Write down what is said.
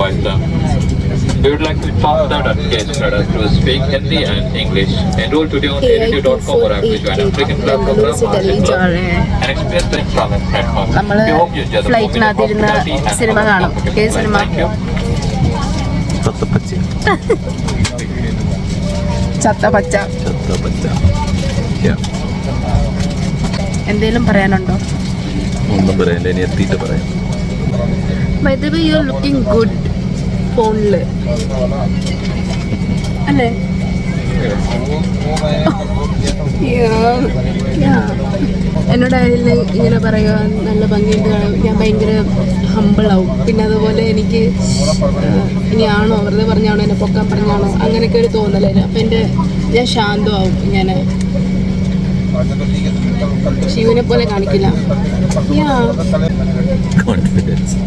invite them. We would like to inform that our guests are to speak Hindi and English. Enroll today on AIT.com or have to join African Club program and experience the installment platform. We hope you enjoy the ഫ്ലൈറ്റിനകത്തിരുന്ന് cinema കാണും. ഏത് cinema? Thank you. ചത്തപച്ച. എന്തേലും പറയാനുണ്ടോ? ഒന്നും പറയാനില്ല, ഇനി എത്തിയിട്ട് പറയാം. By the way, you're looking good ഫോണില് അല്ലേ? എന്നോട് അതിൽ ഇങ്ങനെ പറയുക നല്ല ഭംഗിയുണ്ട്, ഞാൻ ഭയങ്കര ഹമ്പിളാവും. പിന്നെ അതുപോലെ എനിക്ക് ഇനിയാണോ വെറുതെ പറഞ്ഞാണോ എന്നെ പൊക്കാൻ പറഞ്ഞാണോ അങ്ങനെയൊക്കെ ഒരു തോന്നലായിരുന്നു. അപ്പം ഞാൻ ശാന്തമാവും. ഞാൻ ശിവനെ പോലെ കാണിക്കില്ല. കോൺഫിഡൻസ്